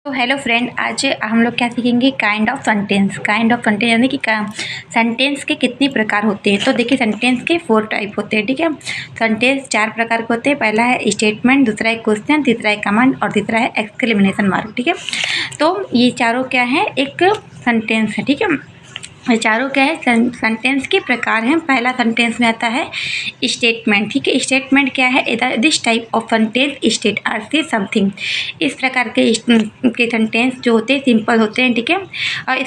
तो hello friend, आज हम लोग क्या सीखेंगे kind of sentence. Kind of sentence यानी कि सेंटेंस के कितने प्रकार होते हैं। तो देखिए, सेंटेंस के 4 टाइप होते हैं। ठीक है, सेंटेंस 4 प्रकार के होते हैं। पहला है स्टेटमेंट, दूसरा है क्वेश्चन, तीसरा है कमांड और तीसरा है एक्सक्लेमेशन मार्क। ठीक है, तो ये चारों क्या है, एक सेंटेंस है। ठीक है, ये चारों क्या है, सेंटेंस के प्रकार हैं। पहला सेंटेंस में आता है स्टेटमेंट। ठीक है, स्टेटमेंट क्या है, this type of sentence state or say something. इस प्रकार के सेंटेंस जो होते हैं सिंपल होते हैं। ठीक है, और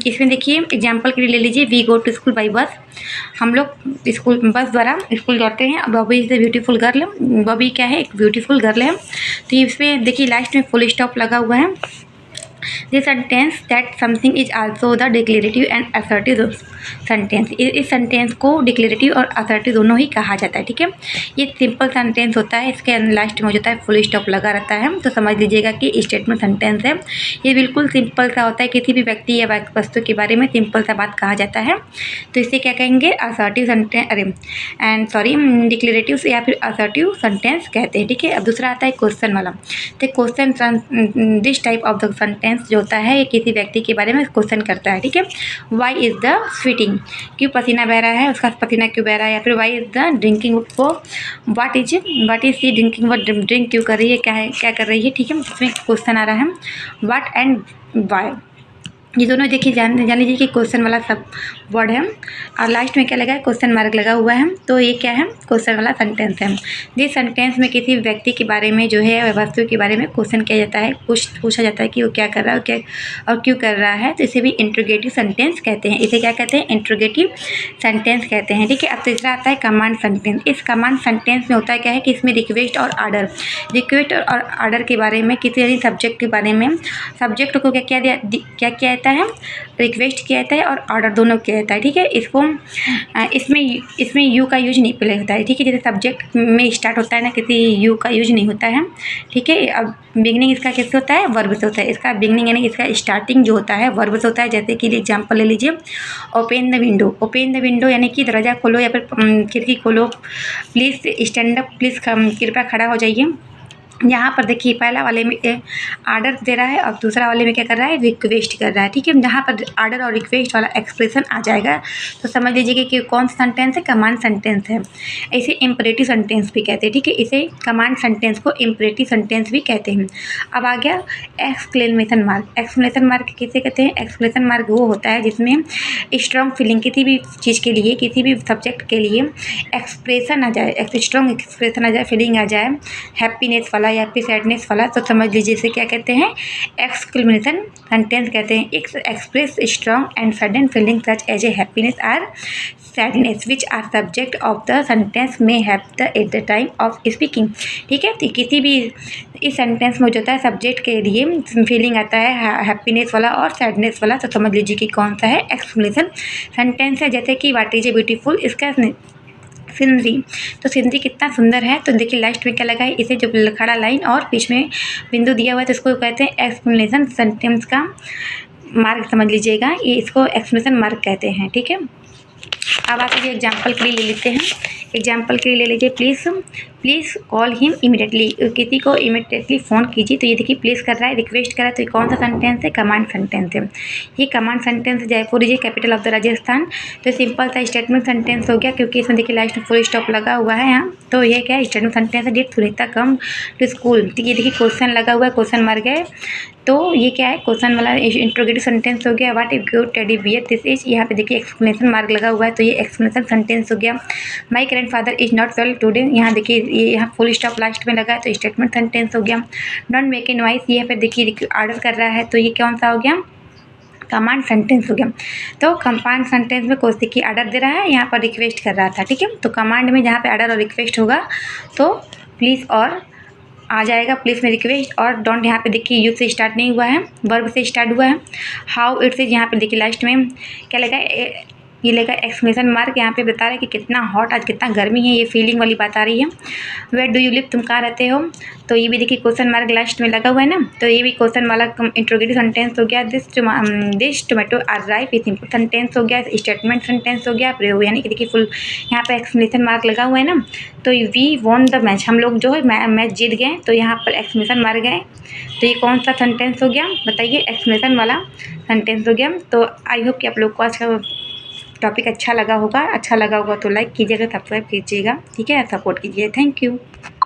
इसमें देखिए एग्जांपल के लिए ले लीजिए, we go to school by bus. हम लोग स्कूल बस द्वारा स्कूल जाते हैं। Bobby is the beautiful girl. Bobby क्या है, एक ब्यूटीफुल गर्ल है। तो इसमें देखिए लास्ट में फुल स्टॉप लगा हुआ है। This sentence that something is also the declarative and assertive sentence. इस सेंटेंस को डिक्लेरेटिव और असर्टिव दोनों ही कहा जाता है। ठीक है, ये सिंपल सेंटेंस होता है। इसके लास्ट में हो जाता है फुल स्टॉप लगा रहता है। तो समझ लीजिएगा कि स्टेटमेंट सेंटेंस है। ये बिल्कुल सिंपल सा होता है। किसी भी व्यक्ति या वस्तु के बारे में सिंपल सा बात कहा जाता है। तो इसे क्या कहेंगे, असर्टिव सेंटेंस, डिक्लेरेटिव या फिर असर्टिव सेंटेंस कहते हैं। ठीक है, अब दूसरा आता है क्वेश्चन वाला। तो question, this type of the sentence जो होता है, ये किसी व्यक्ति के बारे में क्वेश्चन करता है। ठीक है, वाई इज़ द स्वीटिंग, क्यों पसीना बह रहा है, उसका पसीना क्यों बह रहा है। या फिर वाई इज़ द ड्रिंकिंग, वो वाट इज सी ड्रिंकिंग, वो ड्रिंक क्यों कर रही है, क्या कर रही है। ठीक है, इसमें क्वेश्चन आ रहा है वाट एंड वाई। ये दोनों देखिए जान लीजिए कि क्वेश्चन वाला सब वर्ड है। और लास्ट में क्या लगा है, क्वेश्चन मार्क लगा हुआ है। तो ये क्या है, क्वेश्चन वाला सेंटेंस है। जिस सेंटेंस में किसी व्यक्ति के बारे में जो है, वस्तु के बारे में क्वेश्चन किया जाता है, पूछा जाता है कि वो क्या कर रहा है और क्यों कर रहा है। तो इसे भी इंट्रोगेटिव सेंटेंस कहते हैं। इसे क्या कहते हैं, इंट्रोगेटिव सेंटेंस कहते हैं। ठीक है, अब तीसरा आता है कमांड सेंटेंस। इस कमांड सेंटेंस में होता है क्या है कि इसमें रिक्वेस्ट और ऑर्डर के बारे में, किसी सब्जेक्ट के बारे में, सब्जेक्ट को क्या किया जाता है, रिक्वेस्ट किया जाता है और ऑर्डर दोनों किया जाता है। ठीक है, इसको इसमें यू का यूज नहीं पहले होता है। ठीक है, जैसे सब्जेक्ट में स्टार्ट होता है ना, किसी यू का यूज नहीं होता है। ठीक है, अब बिगनिंग इसका कैसे होता है, वर्ब से होता है। इसका बिगनिंग यानी इसका स्टार्टिंग जो होता है वर्ब से होता है। जैसे कि एग्जांपल ले लीजिए, open the window. Open the window यानी कि दरवाज़ा खोलो या फिर खिड़की खोलो। प्लीज़ स्टैंड अप, प्लीज़ कृपया खड़ा हो जाइए। यहाँ पर देखिए पहला वाले में ऑर्डर दे रहा है और दूसरा वाले में क्या कर रहा है, रिक्वेस्ट कर रहा है। ठीक है, जहाँ पर ऑर्डर और रिक्वेस्ट वाला एक्सप्रेशन आ जाएगा तो समझ लीजिए कि कौन सा सेंटेंस है, कमांड सेंटेंस है। इसे इम्परेटिव सेंटेंस भी कहते हैं। ठीक है, इसे कमांड सेंटेंस को इम्परेटिव सेंटेंस भी कहते हैं। अब आ गया एक्सक्लेमेशन मार्क। एक्सक्लेमेशन मार्क किसे कहते हैं, एक्सक्लेमेशन मार्क वो होता है जिसमें स्ट्रॉन्ग फीलिंग, किसी भी चीज़ के लिए, किसी भी सब्जेक्ट के लिए एक्सप्रेशन आ जाए, स्ट्रॉन्ग एक्सप्रेशन आ जाए, फीलिंग आ जाए, हैप्पीनेस वाला या फिर सैडनेस वाला। तो समझ लीजिए इसे क्या कहते हैं, एक्सक्लेमेशन सेंटेंस कहते हैं। Express strong and sudden feeling such as a happiness or sadness which are subject of the sentence में have the at the time of speaking. ठीक है, तो किसी भी इस सेंटेंस में जो होता है सब्जेक्ट के लिए फीलिंग आता है हैप्पीनेस वाला और सैडनेस वाला। तो समझ लीजिए कि कौन सा है, एक्सक्लेमेशन सेंटेंस है। जैसे कि व्हाट इज ए ब्यूटीफुल, इसका सीनरी। तो सीनरी कितना सुंदर है। तो देखिए लास्ट में क्या लगा है, इसे जो खड़ा लाइन और बीच में बिंदु दिया हुआ है तो इसको कहते हैं एक्सक्लेमेशन सेंटेंस का मार्क। समझ लीजिएगा, ये इसको एक्सक्लेमेशन मार्क कहते हैं। ठीक है, अब आप ये एग्जाम्पल के लिए ले लेते हैं। एग्जाम्पल के लिए ले लीजिए, प्लीज़ कॉल हिम इमीडिएटली। किसी को इमीडिएटली फ़ोन कीजिए। तो ये देखिए प्लीज़ कर रहा है, रिक्वेस्ट कर रहा है। तो ये कौन सा सेंटेंस है, कमांड सेंटेंस है। ये command sentence Jaipur is a capital of the Rajasthan. तो सिंपल सा स्टेटमेंट सेंटेंस हो गया, क्योंकि इसमें देखिए लास्ट में फुल स्टॉप लगा हुआ है यहाँ। तो ये क्या है, स्टेटमेंट सेंटेंस है। Did Sunita come to school. तो ये देखिए क्वेश्चन लगा हुआ है, क्वेश्चन मार गए। तो ये क्या है, क्वेश्चन वाला इंट्रोगेटिव सेंटेंस हो गया। What is good teddy bear this is, यहाँ पे देखिए एक्सक्लेमेशन मार्क लगा हुआ है। तो ये एक्सक्लेमेशन सेंटेंस हो गया। My grandfather is not well today, यहाँ देखिए ये यहाँ फुल स्टॉप लास्ट में लगा है तो स्टेटमेंट सेंटेंस हो गया। डोंट मेक ए नॉइस, ये पे देखिए ऑर्डर कर रहा है तो ये कौन सा हो गया, कमांड सेंटेंस हो गया। तो कमांड सेंटेंस में कोई देखिए ऑर्डर दे रहा है, यहाँ पर रिक्वेस्ट कर रहा था। ठीक है, तो कमांड में जहाँ पे ऑर्डर और रिक्वेस्ट होगा तो प्लीज़ और आ जाएगा, प्लीज़ में रिक्वेस्ट। और डोंट यहाँ पे देखिए यू से स्टार्ट नहीं हुआ है, वर्ब से स्टार्ट हुआ है। हाउ इट्स इज, यहाँ पे देखिए लास्ट में क्या लगा है, ये लेगा एक्सक्लेमेशन मार्क, यहाँ पे बता रहा है कि कितना हॉट, आज कितना गर्मी है, ये फीलिंग वाली बात आ रही है। वेयर डू यू लिव, तुम कहाँ रहते हो, तो ये भी देखिए क्वेश्चन मार्क लास्ट में लगा हुआ है ना, तो ये भी क्वेश्चन वाला इंट्रोगेटिव सेंटेंस हो गया। दिस टोमेटो आर राइप, ये सिंपल सेंटेंस हो गया, स्टेटमेंट सेंटेंस हो गया, प्रयोग यानी कि देखिए फुल यहाँ पे एक्सक्लेमेशन मार्क लगा हुआ है ना, तो वी वॉन द मैच, हम लोग जो है मैच जीत गए, तो यहाँ पर एक्सक्लेमेशन मार्क गए, तो ये कौन सा सेंटेंस हो गया बताइए, एक्सक्लेमेशन वाला सेंटेंस हो गया। तो आई होप कि आप लोग को आज का टॉपिक अच्छा लगा होगा तो लाइक कीजिएगा, सब्सक्राइब कीजिएगा, ठीक है, सपोर्ट कीजिए, थैंक यू।